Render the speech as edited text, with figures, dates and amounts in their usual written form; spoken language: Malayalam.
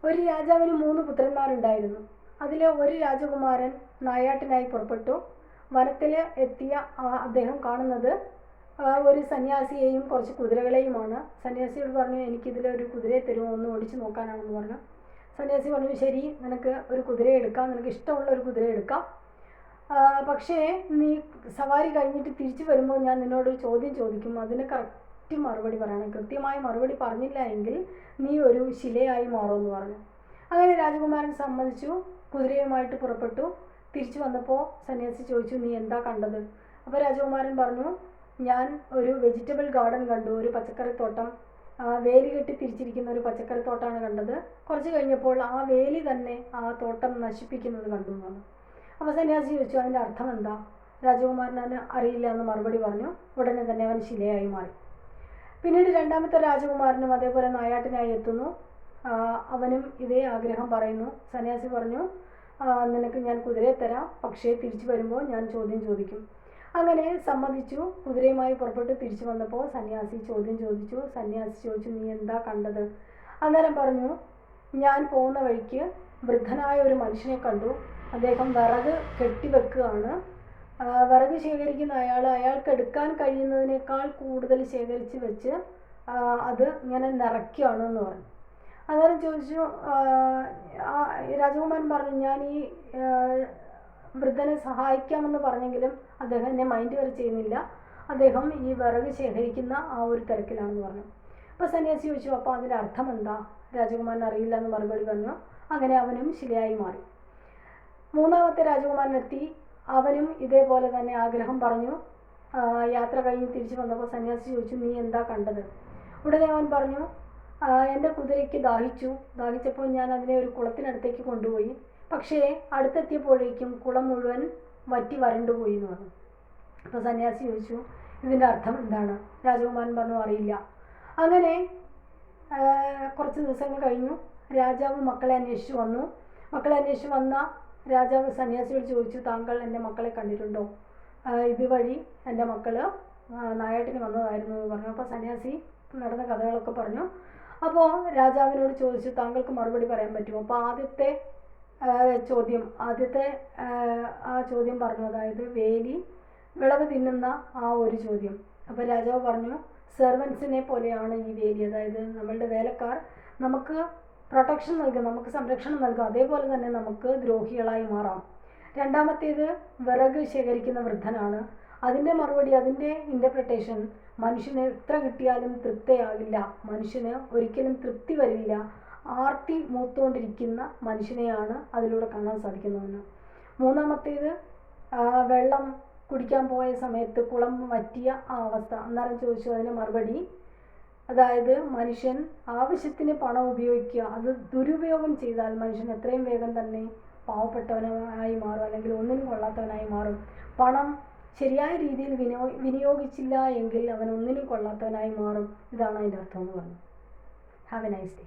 ഒരു രാജാവിന് 3 പുത്രന്മാരുണ്ടായിരുന്നു. അതിൽ ഒരു രാജകുമാരൻ നായാട്ടിനായി പുറപ്പെട്ടു. വനത്തിൽ എത്തിയ അദ്ദേഹം കാണുന്നത് ഒരു സന്യാസിയെയും കുറച്ച് കുതിരകളെയുമാണ്. സന്യാസിയോട് പറഞ്ഞു, എനിക്കിതിലൊരു കുതിരയെ തരുമോ, ഒന്ന് ഓടിച്ച് നോക്കാനാണെന്ന് പറഞ്ഞു. സന്യാസി പറഞ്ഞു, ശരി, നിനക്ക് ഒരു കുതിരയെ എടുക്കാം, നിനക്ക് ഇഷ്ടമുള്ള ഒരു കുതിരയെ എടുക്കാം. പക്ഷേ നീ സവാരി കഴിഞ്ഞിട്ട് തിരിച്ചു വരുമ്പോൾ ഞാൻ നിന്നോടൊരു ചോദ്യം ചോദിക്കും, അതിന് കറക്റ്റ് മറുപടി പറയണം. കൃത്യമായ മറുപടി പറഞ്ഞില്ല എങ്കിൽ നീ ഒരു ശിലയായി മാറുമെന്ന് പറഞ്ഞു. അങ്ങനെ രാജകുമാരൻ സമ്മതിച്ചു. കുതിരയുമായിട്ട് പുറപ്പെട്ടു. തിരിച്ചു വന്നപ്പോൾ സന്യാസി ചോദിച്ചു, നീ എന്താ കണ്ടത്? അപ്പോൾ രാജകുമാരൻ പറഞ്ഞു, ഞാൻ ഒരു വെജിറ്റബിൾ ഗാർഡൻ കണ്ടു, ഒരു പച്ചക്കറിത്തോട്ടം, വേലി കെട്ടി തിരിച്ചിരിക്കുന്ന ഒരു പച്ചക്കറിത്തോട്ടമാണ് കണ്ടത്. കുറച്ച് കഴിഞ്ഞപ്പോൾ ആ വേലി തന്നെ ആ തോട്ടം നശിപ്പിക്കുന്നത് കണ്ടു എന്ന് പറഞ്ഞു. അപ്പോൾ സന്യാസി ചോദിച്ചു, അതിൻ്റെ അർത്ഥം എന്താ? രാജകുമാരൻ അതിന് അറിയില്ല എന്ന് മറുപടി പറഞ്ഞു. ഉടനെ തന്നെ അവൻ ശിലയായി മാറി. പിന്നീട് രണ്ടാമത്തെ രാജകുമാരനും അതേപോലെ നായാട്ടിനായി എത്തുന്നു. അവനും ഇതേ ആഗ്രഹം പറയുന്നു. സന്യാസി പറഞ്ഞു, നിനക്ക് ഞാൻ കുതിരയെ തരാം, പക്ഷേ തിരിച്ചു വരുമ്പോൾ ഞാൻ ചോദ്യം ചോദിക്കും. അങ്ങനെ സമ്മതിച്ചു. കുതിരയുമായി പുറപ്പെട്ട് തിരിച്ചു വന്നപ്പോൾ സന്യാസി ചോദ്യം ചോദിച്ചു. സന്യാസി ചോദിച്ചു, നീ എന്താ കണ്ടത്? അന്നേരം പറഞ്ഞു, ഞാൻ പോകുന്ന വഴിക്ക് വൃദ്ധനായ ഒരു മനുഷ്യനെ കണ്ടു. അദ്ദേഹം വിറക് കെട്ടിവെക്കുകയാണ്. വിറക് ശേഖരിക്കുന്ന അയാൾക്ക് എടുക്കാൻ കഴിയുന്നതിനേക്കാൾ കൂടുതൽ ശേഖരിച്ച് വെച്ച് അത് ഇങ്ങനെ നിറയ്ക്കുകയാണെന്ന് പറഞ്ഞു. അന്നേരം ചോദിച്ചു, രാജകുമാരൻ പറഞ്ഞു, ഞാൻ ഈ വൃദ്ധനെ സഹായിക്കാമെന്ന് പറഞ്ഞെങ്കിലും അദ്ദേഹം എന്നെ മൈൻഡ് വരെ ചെയ്യുന്നില്ല. അദ്ദേഹം ഈ വിറക് ശേഖരിക്കുന്ന ആ ഒരു തിരക്കിലാണെന്ന് പറഞ്ഞു. അപ്പോൾ സന്യാസി ചോദിച്ചു, അപ്പോൾ അതിൻ്റെ അർത്ഥം എന്താ? രാജകുമാരൻ അറിയില്ല എന്ന് മറുപടി പറഞ്ഞു. അങ്ങനെ അവനും ശിലയായി മാറി. മൂന്നാമത്തെ രാജകുമാരൻ എത്തി. അവനും ഇതേപോലെ തന്നെ ആഗ്രഹം പറഞ്ഞു. യാത്ര കഴിഞ്ഞ് തിരിച്ചു വന്നപ്പോൾ സന്യാസി ചോദിച്ചു, നീ എന്താ കണ്ടത്? ഉടനെ അവൻ പറഞ്ഞു, എൻ്റെ കുതിരയ്ക്ക് ദാഹിച്ചപ്പോൾ ഞാൻ അതിനെ ഒരു കുളത്തിനടുത്തേക്ക് കൊണ്ടുപോയി. പക്ഷേ അടുത്തെത്തിയപ്പോഴേക്കും കുളം മുഴുവൻ വറ്റി വരണ്ടുപോയി എന്ന് പറഞ്ഞു. അപ്പോൾ സന്യാസി ചോദിച്ചു, ഇതിൻ്റെ അർത്ഥം എന്താണ്? രാജകുമാരൻ പറഞ്ഞു, അറിയില്ല. അങ്ങനെ കുറച്ച് ദിവസങ്ങൾ കഴിഞ്ഞു. രാജാവ് മക്കളെ അന്വേഷിച്ച് വന്നു. മക്കളെ അന്വേഷിച്ച് വന്ന രാജാവ് സന്യാസിയോട് ചോദിച്ചു, താങ്കൾ എൻ്റെ മക്കളെ കണ്ടിട്ടുണ്ടോ? ഇതുവഴി എൻ്റെ മക്കൾ നായാട്ടിന് വന്നതായിരുന്നു എന്ന് പറഞ്ഞു. അപ്പോൾ സന്യാസി നടന്ന കഥകളൊക്കെ പറഞ്ഞു. അപ്പോൾ രാജാവിനോട് ചോദിച്ചു, താങ്കൾക്ക് മറുപടി പറയാൻ പറ്റുമോ? അപ്പോൾ ആദ്യത്തെ ചോദ്യം പറഞ്ഞു, അതായത് വേലി വിളവ് തിന്നുന്ന ആ ഒരു ചോദ്യം. അപ്പോൾ രാജാവ് പറഞ്ഞു, സെർവൻസിനെ പോലെയാണ് ഈ വേലി, അതായത് നമ്മളുടെ വേലക്കാർ നമുക്ക് പ്രൊട്ടക്ഷൻ നൽകും, നമുക്ക് സംരക്ഷണം നൽകും, അതേപോലെ തന്നെ നമുക്ക് ദ്രോഹികളായി മാറാം. രണ്ടാമത്തേത് വിറക് ശേഖരിക്കുന്ന വൃദ്ധനാണ്. അതിൻ്റെ മറുപടി, അതിൻ്റെ ഇൻ്റർപ്രിട്ടേഷൻ, മനുഷ്യന് എത്ര കിട്ടിയാലും തൃപ്തിയാകില്ല, മനുഷ്യന് ഒരിക്കലും തൃപ്തി വരില്ല, ആർത്തി മൂത്തുകൊണ്ടിരിക്കുന്ന മനുഷ്യനെയാണ് അതിലൂടെ കാണാൻ സാധിക്കുന്നതെന്ന്. മൂന്നാമത്തേത് വെള്ളം കുടിക്കാൻ പോയ സമയത്ത് കുളം വറ്റിയ ആ അവസ്ഥ. അന്നേരം ചോദിച്ചു അതിന് മറുപടി, അതായത് മനുഷ്യൻ ആവശ്യത്തിന് പണം ഉപയോഗിക്കുക, അത് ദുരുപയോഗം ചെയ്താൽ മനുഷ്യൻ എത്രയും വേഗം തന്നെ പാവപ്പെട്ടവനായി മാറും, അല്ലെങ്കിൽ ഒന്നിനും കൊള്ളാത്തവനായി മാറും. പണം ശരിയായ രീതിയിൽ വിനിയോഗിച്ചില്ല എങ്കിൽ അവൻ ഒന്നിനും കൊള്ളാത്തവനായി മാറും. ഇതാണ് അതിൻ്റെ അർത്ഥം എന്ന് പറഞ്ഞു. Have A nice day.